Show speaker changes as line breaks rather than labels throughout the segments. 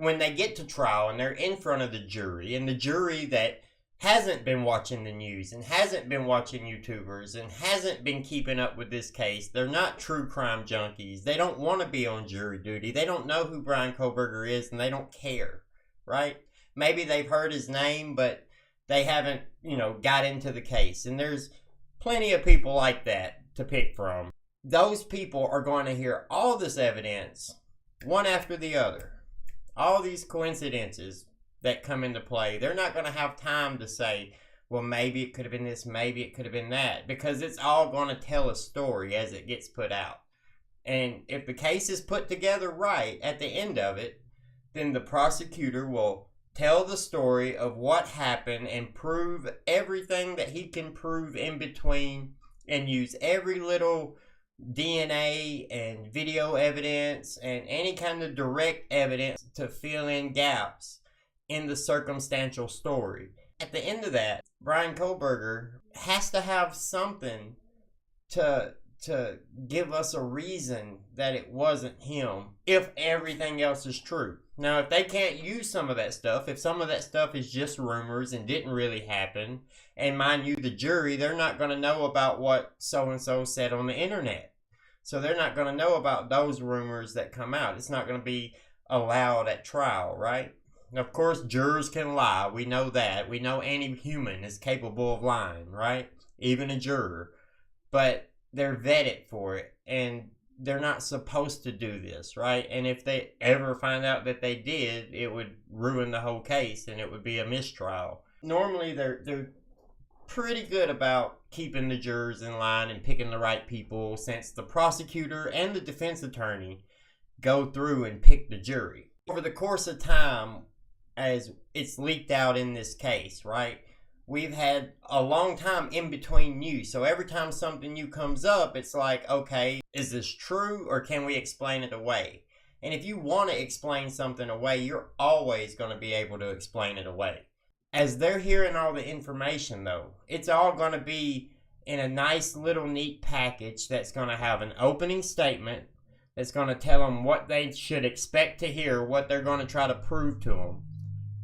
when they get to trial and they're in front of the jury, and the jury that hasn't been watching the news and hasn't been watching YouTubers and hasn't been keeping up with this case, they're not true crime junkies. They don't want to be on jury duty. They don't know who Bryan Kohberger is, and they don't care, right? Maybe they've heard his name, but they haven't, got into the case. And there's plenty of people like that to pick from. Those people are going to hear all this evidence, one after the other. All these coincidences that come into play. They're not going to have time to say, well, maybe it could have been this, maybe it could have been that, because it's all going to tell a story as it gets put out. And if the case is put together right at the end of it, then the prosecutor will tell the story of what happened and prove everything that he can prove in between, and use every little DNA and video evidence and any kind of direct evidence to fill in gaps in the circumstantial story. At the end of that, Bryan Kohberger has to have something to give us a reason that it wasn't him, if everything else is true. Now, if they can't use some of that stuff, if some of that stuff is just rumors and didn't really happen, and mind you, the jury, they're not going to know about what so-and-so said on the internet. So they're not going to know about those rumors that come out. It's not going to be allowed at trial, right? Of course, jurors can lie. We know that. We know any human is capable of lying, right? Even a juror. But they're vetted for it, and they're not supposed to do this, right? And if they ever find out that they did, it would ruin the whole case, and it would be a mistrial. Normally, they're pretty good about keeping the jurors in line and picking the right people, since the prosecutor and the defense attorney go through and pick the jury. Over the course of time, as it's leaked out in this case, right? We've had a long time in between news. So every time something new comes up, it's like, okay, is this true, or can we explain it away? And if you want to explain something away, you're always going to be able to explain it away. As they're hearing all the information, though, it's all going to be in a nice little neat package that's going to have an opening statement that's going to tell them what they should expect to hear, what they're going to try to prove to them.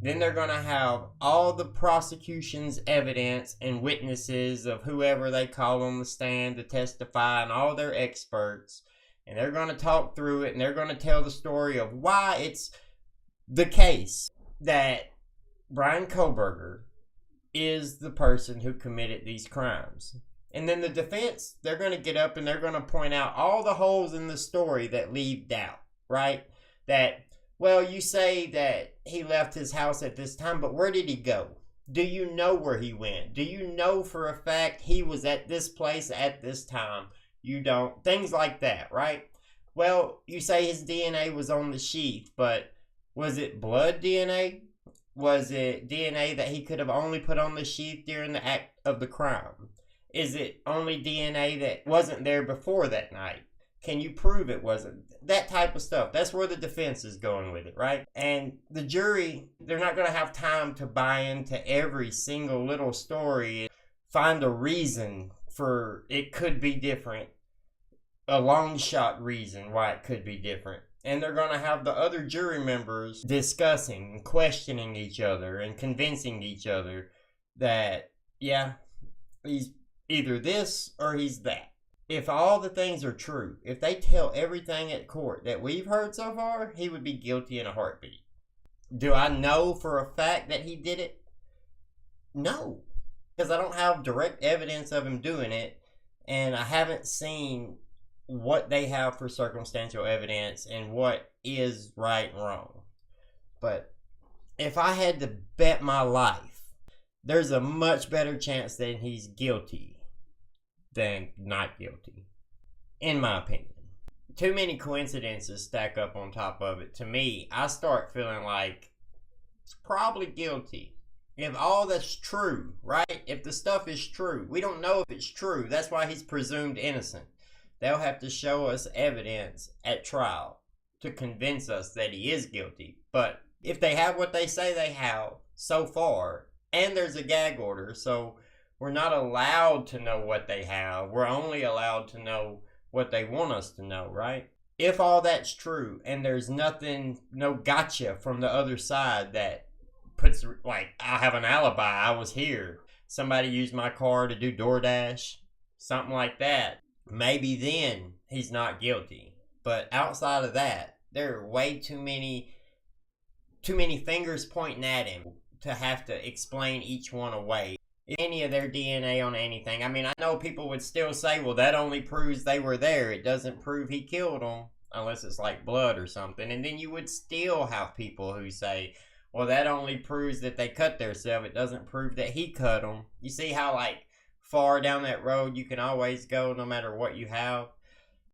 Then they're going to have all the prosecution's evidence and witnesses of whoever they call on the stand to testify, and all their experts. And they're going to talk through it, and they're going to tell the story of why it's the case that Bryan Kohberger is the person who committed these crimes. And then the defense, they're going to get up and they're going to point out all the holes in the story that leave doubt, right? That, well, you say that he left his house at this time, but where did he go? Do you know where he went? Do you know for a fact he was at this place at this time? You don't. Things like that, right? Well, you say his DNA was on the sheath, but was it blood DNA? Was it DNA that he could have only put on the sheath during the act of the crime? Is it only DNA that wasn't there before that night? Can you prove it wasn't? That type of stuff. That's where the defense is going with it, right? And the jury, they're not going to have time to buy into every single little story, find a reason for it could be different, a long shot reason why it could be different. And they're going to have the other jury members discussing and questioning each other and convincing each other that, yeah, he's either this or he's that. If all the things are true, if they tell everything at court that we've heard so far, he would be guilty in a heartbeat. Do I know for a fact that he did it? No, because I don't have direct evidence of him doing it, and I haven't seen what they have for circumstantial evidence and what is right and wrong. But if I had to bet my life, there's a much better chance that he's guilty than not guilty, in my opinion. Too many coincidences stack up on top of it. To me, I start feeling like it's probably guilty. If all that's true, right? If the stuff is true, we don't know if it's true. That's why he's presumed innocent. They'll have to show us evidence at trial to convince us that he is guilty. But if they have what they say they have so far, and there's a gag order, so we're not allowed to know what they have. We're only allowed to know what they want us to know, right? If all that's true and there's nothing, no gotcha from the other side that puts, like, I have an alibi, I was here, somebody used my car to do DoorDash, something like that, maybe then he's not guilty. But outside of that, there are way too many fingers pointing at him to have to explain each one away. Any of their DNA on anything. I mean, I know people would still say, well, that only proves they were there. It doesn't prove he killed them, unless it's like blood or something. And then you would still have people who say, well, that only proves that they cut themselves. It doesn't prove that he cut them. You see how, like, far down that road you can always go no matter what you have?